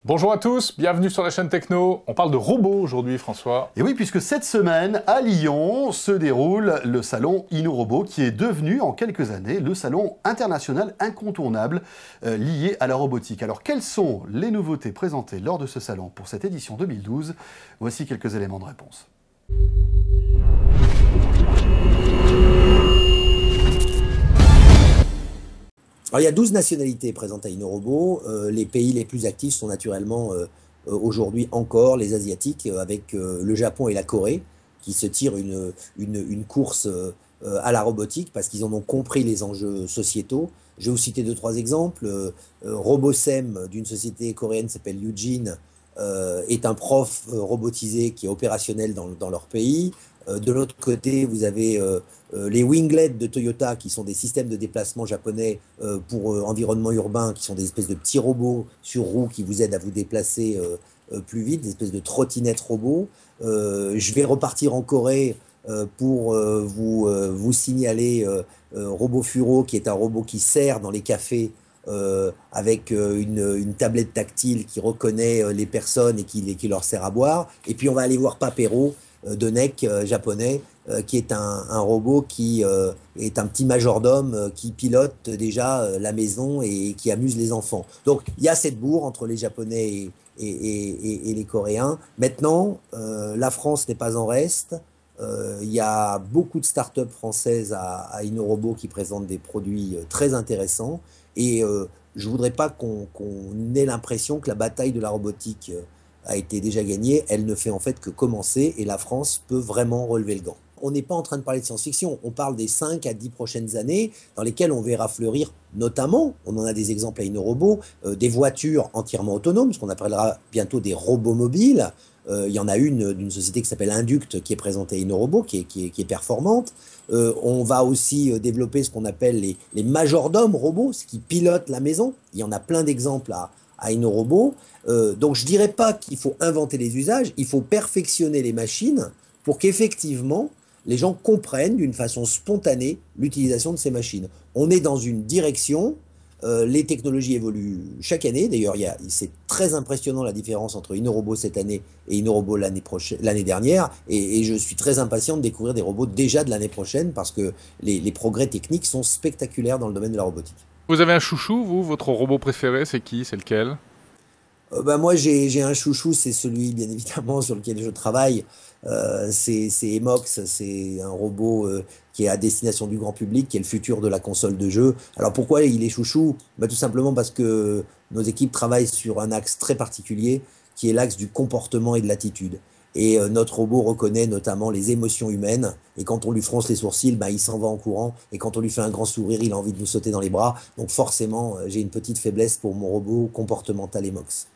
Bonjour à tous, bienvenue sur la chaîne Techno. On parle de robots aujourd'hui, François. Et oui, puisque cette semaine, à Lyon, se déroule le salon InnoRobot, qui est devenu en quelques années le salon international incontournable lié à la robotique. Alors, quelles sont les nouveautés présentées lors de ce salon pour cette édition 2012? Voici quelques éléments de réponse. Alors, il y a 12 nationalités présentes à InnoRobot. Les pays les plus actifs sont naturellement aujourd'hui encore les Asiatiques, avec le Japon et la Corée, qui se tirent une course à la robotique parce qu'ils en ont compris les enjeux sociétaux. Je vais vous citer deux, trois exemples. Robosem, d'une société coréenne qui s'appelle Eugene, est un prof robotisé qui est opérationnel dans leur pays. De l'autre côté, vous avez les Winglets de Toyota, qui sont des systèmes de déplacement japonais pour environnement urbain, qui sont des espèces de petits robots sur roues qui vous aident à vous déplacer plus vite, des espèces de trottinettes robots. Je vais repartir en Corée pour vous signaler Robofuro, qui est un robot qui sert dans les cafés avec une tablette tactile qui reconnaît les personnes et qui leur sert à boire. Et puis on va aller voir Papero de NEC japonais, qui est un robot qui est un petit majordome qui pilote déjà la maison et qui amuse les enfants. Donc il y a cette bourre entre les Japonais et les Coréens. Maintenant, la France n'est pas en reste. Il y a beaucoup de startups françaises à InnoRobot qui présentent des produits très intéressants. Et je ne voudrais pas qu'on ait l'impression que la bataille de la robotique a été déjà gagnée. Elle ne fait en fait que commencer et la France peut vraiment relever le gant. On n'est pas en train de parler de science-fiction, on parle des 5 à 10 prochaines années dans lesquelles on verra fleurir notamment, on en a des exemples à InnoRobot, des voitures entièrement autonomes, ce qu'on appellera bientôt des robots mobiles. Il y en a une d'une société qui s'appelle Induct qui est présentée à InnoRobot, qui est performante. On va aussi développer ce qu'on appelle les majordomes robots, ce qui pilotent la maison. Il y en a plein d'exemples à InnoRobot. Donc je ne dirais pas qu'il faut inventer les usages, il faut perfectionner les machines pour qu'effectivement les gens comprennent d'une façon spontanée l'utilisation de ces machines. On est dans une direction, les technologies évoluent chaque année. D'ailleurs, c'est très impressionnant la différence entre InnoRobot cette année et InnoRobot l'année dernière. Et je suis très impatient de découvrir des robots déjà de l'année prochaine parce que les progrès techniques sont spectaculaires dans le domaine de la robotique. Vous avez un chouchou, vous? Votre robot préféré, c'est qui? C'est lequel? Moi, j'ai un chouchou, c'est celui, bien évidemment, sur lequel je travaille. C'est Emox, c'est un robot qui est à destination du grand public, qui est le futur de la console de jeu. Alors pourquoi il est chouchou? Tout simplement parce que nos équipes travaillent sur un axe très particulier, qui est l'axe du comportement et de l'attitude. Et notre robot reconnaît notamment les émotions humaines. Et quand on lui fronce les sourcils, il s'en va en courant. Et quand on lui fait un grand sourire, il a envie de nous sauter dans les bras. Donc forcément, j'ai une petite faiblesse pour mon robot comportemental Emox.